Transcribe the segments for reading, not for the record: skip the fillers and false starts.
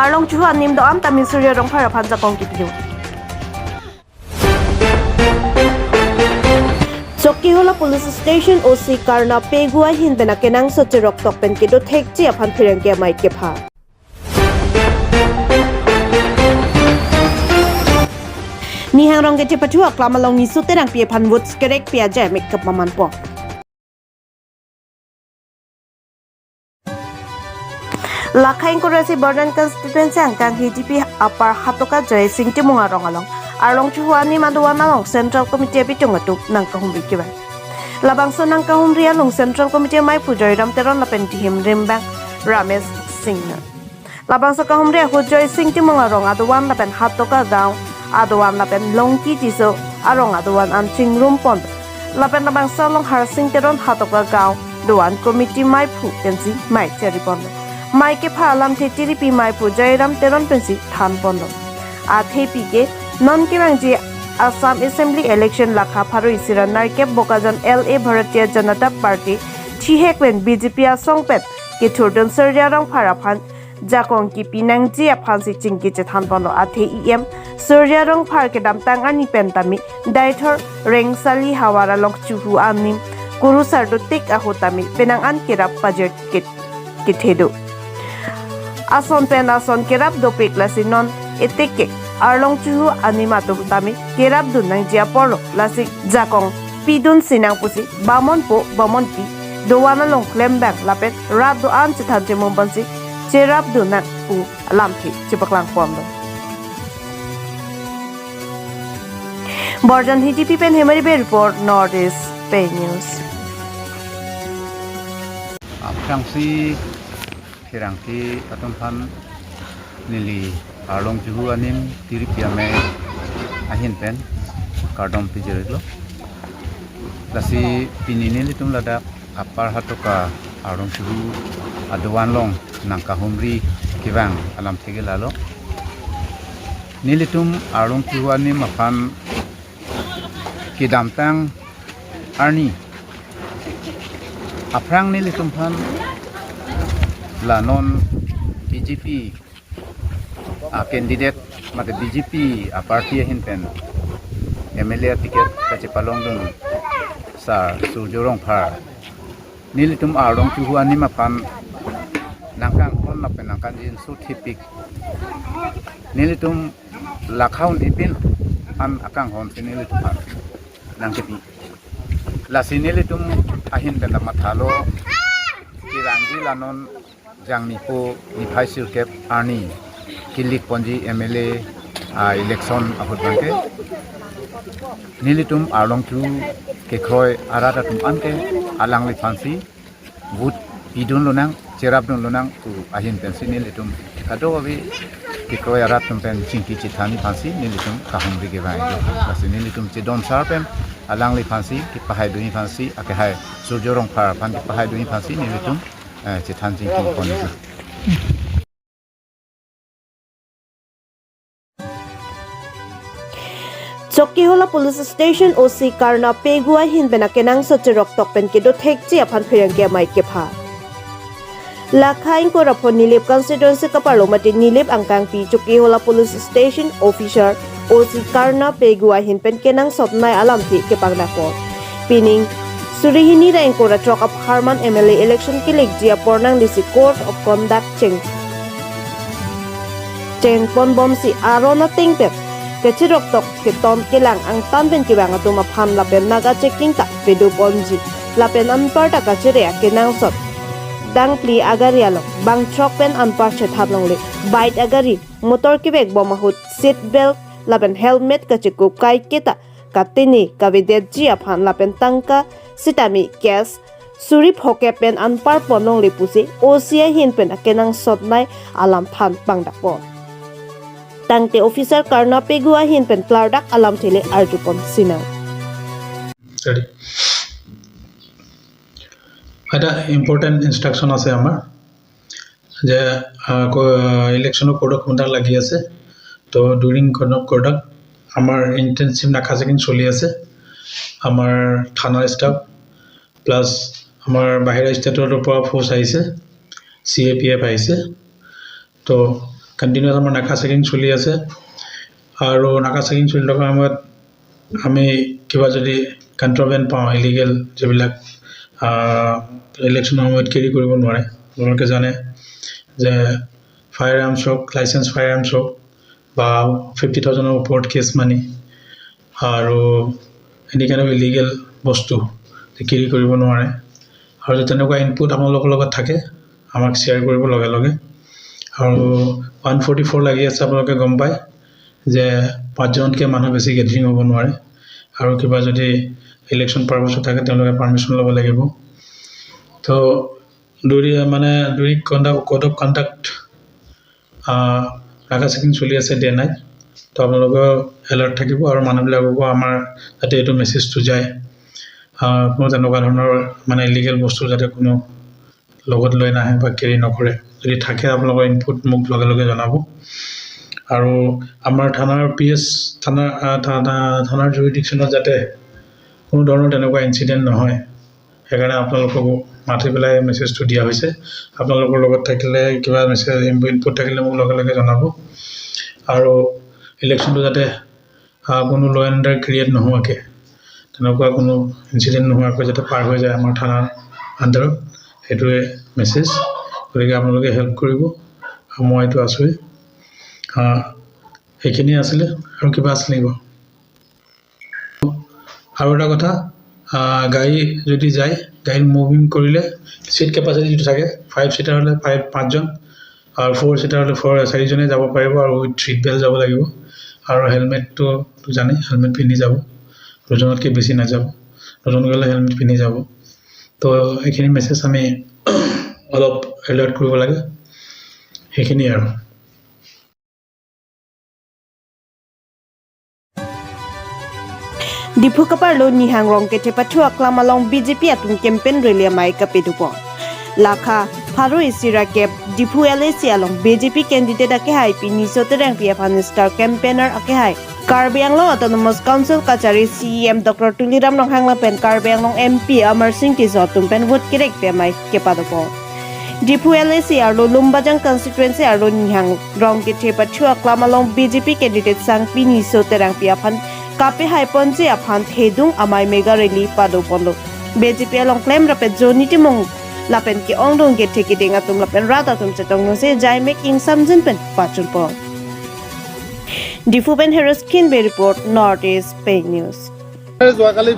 Arlong Chuhu Anim do am Tamil Surya Rong Phara Phan Jakong Kipidu Chokkihola Police Station OC Karna Pegua Hin Bena Kenang Socherok Tokpen Kido Thekchi Aphan Phirengke Mai Kepha Nihang Rong Gete Patua Klamalong Ni Suterang Pie Phan Woods Kerek Pia Jai Make Up Maman Po Lakhain Korasi Bordan Constituency Angkang HDP Upper Hatoka Jai Sing Timunga Rongalong Arlong Chuhu Anim Aduan Malong Central Committee Bitungatuk Nangkahumri Kiba Labangso Nangkahumri Along Central Committee Mai Pujoy Ram Teron Lapentihim Rimbang Ramesh Singh Labangso Kahumri Hujoy Sing Timunga Rong Aduan Lapen Hatoka Down Aduan Lapen Longki Tiso Arong Aduan Anching Rumpon Lapen Labangso Long Har Sing Teron Hatoka Gao Duan Committee Mai Pu Pensi Mai Cheripon Mai ke phalam theti pi mai pu jairam teron pensi than bondo a thepi ke non ke bangji Assam Assembly election lakha pharu isiran nar ke bokajan LA Bharatiya Janata Party thihekwen BJP a songpet ke thurdon surya rong phara phan jakong ki pinang ji a phansi chingki che than bondo a the em surya rong phar ke damtang ani pentami daithor rengsali hawara lok chuhu anim guru sardu tik a hotami penang an kirap pajet ke thedo Ason pen ason kerap dopik lasi non eteke Arlong Chuhu animatu tami kerap dun nang jia poro lasi jakong pidun sinang pusi bamon po bamon pi dowana long klembang lapet rap do an chithan che mombansi cherap dun nang pu lamthi chipaklang pomdo Bordan HDP pen hemari be report Northeast Pay News Aprangsi Kirangki Atumpan Nili Arlong Chuhu Anim Tiripiame Ahin Pen Kardom Pijerilo Lasi Pinini Tum Lada Apar Hatoka Arlong Chuhu Aduan Long Nangkahumri Kivang Alam Tigilalo Nilitum Arlong Chuhu Anim Apan Kidamtang Arni Aprang Nilitum Pan La non BJP candidate mate BJP party hin pen MLA ticket kache palong dun sa surjorong phar nilitum arong chu huani ma pan nangkang kon na pen nangkan jin su thipik nilitum lakhaun ipin an akang hon sinilitum pan nangkepi la sinilitum ahin pen mathalo kirangi lanon Jangni po Niphai Sirkep Arni Kilik Ponji MLA election ahut bangke Nilitum Arlong Chu Kekhoi Arata tum anke alang li fansi Wood Pidun lunang Cherap dun lunang tu ahin pensi Nilitum kado abi Kekhoi Arat tum pen Chinki Chithani fansi Nilitum kahumri ke bai Kasi Nilitum Chidon Sarpem alang li fansi ki pahai duni fansi akehai surjorong phar pan ki pahai duni fansi Nilitum Chithan Chinki Poni Chokkihola Police Station OC Karna Pegua Hin Bena Kenang Socherok Tokpen Kido Thekchi Aphan Phirengke Mai Kepha Lakhain Korapon Nilip Constituency Kapalomati Nilip Angkang Pi Chokkihola Police Station Officer OC Karna Pegua Hin Pen Kenang Sotnai Alam Thi Kepangdako Pining Surihini da Enkora Chok of Harman MLA election kilik jia pornang disi Court of Conduct Cheng Pon bom si Arona Tingpet Kechirok tok kiton kilang ang tanpen kibang atuma phan lapen naga checking tak pedu ponji lapen anpar ta kachire kinang sot dang pli agarialo bang chok pen anpar chethablong le bite agari motor kibek bomahut seat belt lapen helmet kachikup kai kita katini kavidet jia phan lapen tangka Sitami kes suri phoke pen anpar ponong lipusi osia hin pen akenang sotnai alam than pangdapo tangte officer Karna Pegua hin pen clardak alam thile arjupon sina ready ada important instruction ase amar je election code of conduct lagi ase to during code of conduct amar intensive nakha checking choli ase amar thana staff plus amar bahira state or force aise CAPF aise to continuous আমাৰ নাকা checking চলি আছে আৰু নাকা checking চলি থকাৰ সময়ত আমি কিবা যদি কণ্ট্ৰবেণ্ড পাওঁ ইলিগেল যিবিলাক ইলেকশ্যনৰ সময়ত কেৰি কৰিব নোৱাৰে আপোনালোকে জানে যে ফায়াৰ আৰ্মছ হওক লাইচেঞ্চ ফায়াৰ আৰ্মছ হওক বা 50,000ৰ ওপৰত কেছ মানি আৰু এনি কাইণ্ড অফ ইলিগেল বস্তু কেৰি কৰিব নোৱাৰে আৰু যদি তেনেকুৱা ইনপুট আপোনালোকৰ লগত থাকে আমাক শ্বেয়াৰ কৰিব লগে লগে আৰু 144 লাগি আছে আপোনালোকে গম পায় যে 5জনতকৈ মানুহ বেছি গেডাৰিং হ'ব নোৱাৰে আৰু কিবা যদি ইলেকশ্যন পাৰপাছত থাকে তেওঁলোকে পাৰ্মিশ্যন ল'ব লাগিব তো দুই কোড অফ কণ্ডাক্ট নাকা চেকিং চলি আছে ডে নাইট তো আপোনালোকে এলাৰ্ট থাকিব আৰু মানুহবিলাককো আমাৰ যাতে এইটো মেছেজটো যায় কোনো তেনেকুৱা ধৰণৰ ইলিগেল বস্তু যাতে কোনো লগত লৈ নাহে বা কেৰি নকৰে যদি থাকে আপোনালোকৰ ইনপুট মোক লগে লগে জনাব আৰু আমাৰ থানাৰ PS থানাৰ জুৰিডিকশ্যনত যাতে কোনো ধৰণৰ তেনেকুৱা ইনচিডেণ্ট নহয় সেইকাৰণে আপোনালোকক মাতি পেলাই মেছেজটো দিয়া হৈছে আপোনালোকৰ লগত থাকিলে কিবা মেছেজ ইনপুট থাকিলে মোক লগে লগে জনাব আৰু ইলেকশ্যনটো যাতে কোনো ল' এণ্ড অৰ্ডাৰ ক্ৰিয়েট নোহোৱাকৈ তেনেকুৱা কোনো ইনচিডেণ্ট নোহোৱাকৈ যাতে পাৰ হৈ যায় আমাৰ থানাৰ আণ্ডাৰত সেইটোৱে মেছেজ গতিকে আপোনালোকে হেল্প কৰিব আৰু মই এইটো আছোঁৱেই সেইখিনি আছিলে আৰু কিবা আছিল নেকি আৰু এটা কথা গাড়ী যদি যায় গাড়ী মুভিং কৰিলে ছিট কেপাচিটি যিটো থাকে 5 ছিটাৰ হ'লে 5জন আৰু 4 ছিটাৰ হ'লে 4জনে যাব পাৰিব আৰু উইথ ছিট বেল্ট যাব লাগিব আৰু হেলমেটটো জানে হেলমেট পিন্ধি যাব দুজনতকৈ বেছি নাযাব দুজন গ'লে হেলমেট পিন্ধি যাব তো এইখিনি মেছেজ আমি অলপ এলাৰ্ট কৰিব লাগে সেইখিনি আৰু Dipukapar lo nihang rong kete patu aklamalong BJP atun campaign rally mai kapedupo. Lakha Faru Isira Kep Dipu LAC along BJP candidate ake hai pini soterang PF Star campaigner ake hai. Karbi Anglong Autonomous Council Kachari CEM Dr. Tuliram Nonghangla pen Karbi Anglong MP Amar Singh Tizotum pen vote kirek pe mai kepadupo. Dipu LAC arlo Lumbajang constituency arlo nihang rong kete patu aklamalong BJP candidate sang pini soterang PF Kape hai ponje aphan thedung amai mega rally pado pondo BJP along claim rapet zoni timong lapen ki ongdong ge theki denga tum lapen rata tum chetong no se jai making samjin pen pachul po Difuben Heros Kinbe report Northeast Pay News যোৱাকালি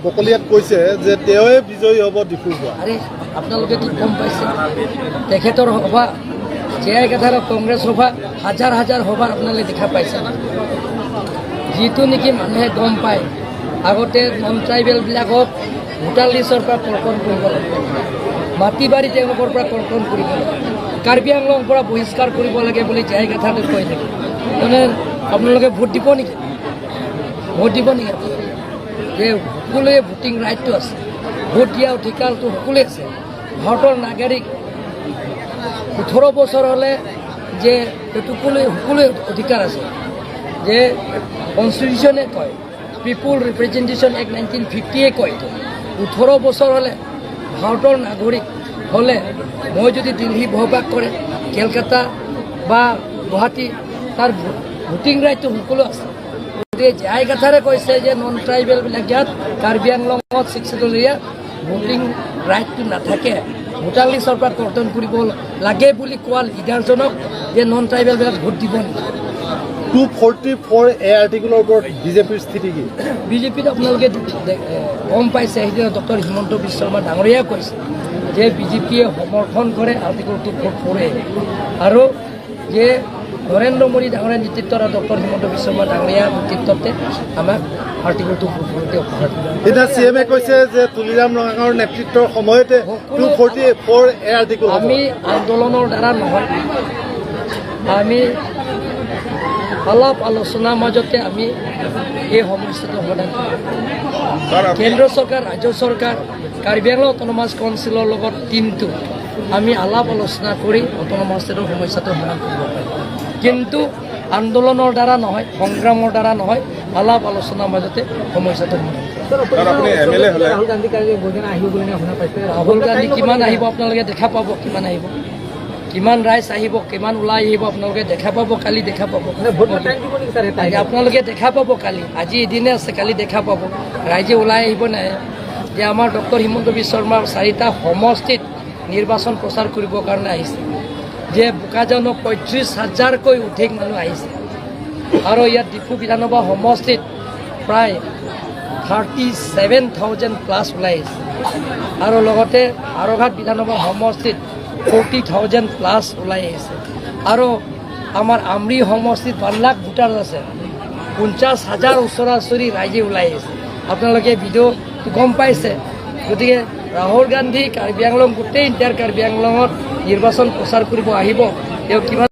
বকলিয়াত কৈছে যে তেওঁৱে বিজয়ী হ'ব ডিফুৰ পৰা আৰে আপোনালোকে কি গম পাইছে তেখেতৰ সভা জেআই কথাৰ কংগ্ৰেছ সভা হাজাৰ হাজাৰ সভা আপোনালোকে দেখা পাইছে যিটো নেকি মানুহে গম পায় আগতে নন ট্ৰাইবেলবিলাকক ভোটাৰ লিষ্টৰ পৰা কৰ্তন কৰিব লাগে মাটি বাৰী তেওঁলোকৰ পৰা কৰ্তন কৰিব লাগে কাৰ্বি আংলঙৰ পৰা বহিষ্কাৰ কৰিব লাগে বুলি জেআই কথাটো কৈ থাকে মানে আপোনালোকে ভোট দিব নেকি যে সকলোৱে ভোটিং ৰাইটটো আছে ভোট দিয়া অধিকাৰটো সকলোৱে আছে ভাৰতৰ নাগৰিক 18 বছৰ হ'লে যে সকলোৱে অধিকাৰ আছে যে কনষ্টিটিউশ্যনে কয় পিপুল ৰিপ্ৰেজেণ্টেশ্যন এক্ট 1950 কয় 18 বছৰ হ'লে ভাৰতৰ নাগৰিক হ'লে মই যদি দিল্লী বহবাস কৰে কেলকাতা বা গুৱাহাটী তাৰ ভোটিং ৰাইটটো সকলো আছে গতিকে জেআই কথাৰে কৈছে যে নন ট্ৰাইবেলবিলাক ইয়াত কাৰ্বি আংলঙত 6 এৰিয়া ভোটিং ৰাইটটো নাথাকে ভোটাৰ লিষ্টৰ পৰা কৰ্তন কৰিব লাগে বুলি কোৱা লিডাৰজনক যে নন ট্ৰাইবেলবিলাক ভোট দিব নেকি 244 এ আৰ্টিকুলৰ ওপৰত বিজেপিৰ স্থিতি কি বিজেপিত আপোনালোকে গম পাইছে সেইদিনা ডক্টৰ হিমন্ত বিশ্ব শৰ্মা ডাঙৰীয়াই কৈছে যে বিজেপিয়ে সমৰ্থন কৰে আৰ্টিকুল 244 আৰু যে নৰেন্দ্ৰ মোদী ডাঙৰীয়াৰ নেতৃত্বত আৰু ডক্টৰ হিমন্ত বিশ্ব শৰ্মা ডাঙৰীয়াৰ নেতৃত্বতে আমাক আৰ্টিকুল 244 উপহাৰ এতিয়া CMA কৈছে যে তুলিৰাম ৰঙাঙৰ নেতৃত্বৰ সময়তে 244 এ আৰ্টিকুল আমি আন্দোলনৰ দ্বাৰা নহয় আমি আলাপ আলোচনাৰ মাজতে আমি এই সমস্যাটো সমাধান কৰিম কেন্দ্ৰ চৰকাৰ ৰাজ্য চৰকাৰ কাৰ্বি আংলং অট'নমাছ কাউন্সিলৰ লগত টিমটো আমি আলাপ আলোচনা কৰি অট'নমাছ ষ্টেটৰ সমস্যাটো সমাধান কৰিব পাৰিম কিন্তু আন্দোলনৰ দ্বাৰা নহয় সংগ্ৰামৰ দ্বাৰা নহয় আলাপ আলোচনাৰ মাজতে সমস্যাটো ৰাহুল গান্ধী কিমান আহিব আপোনালোকে দেখা পাব কিমান আহিব কিমান ৰাইজ আহিব, কিমান ওলাই আহিব আপোনালোকে দেখা পাব, কালি দেখা পাব। আপোনালোকে দেখা পাব কালি, আজি এদিনে আছে, কালি দেখা পাব ৰাইজে ওলাই আহিব নাই। যে আমাৰ ডক্টৰ হিমন্ত বিশ্ব শৰ্মাৰ 4টা সমষ্টিত নিৰ্বাচন প্ৰচাৰ কৰিবৰ কাৰণে আহিছে। যে বোকাজানৰ 35,000কৈ অধিক মানুহ আহিছে আৰু ইয়াত ডিফু বিধানসভা সমষ্টিত প্ৰায় 37,000 প্লাছ ওলাই আহিছে আৰু লগতে হাৰঘাট বিধানসভা সমষ্টিত 40,000 প্লাছ ওলাই আহিছে আৰু আমাৰ আমৰি সমষ্টিত 1 লাখ ভোটাৰ আছে, 50,000 ওচৰা-ওচৰি ৰাইজে ওলাই আহিছে। আপোনালোকে ভিডিঅ' গম পাইছে। গতিকে ৰাহুল গান্ধী কাৰ্বি আংলং গোটেই ইণ্টাৰ কাৰ্বি আংলঙত নিৰ্বাচন প্ৰচাৰ কৰিব আহিব। তেওঁ কিমান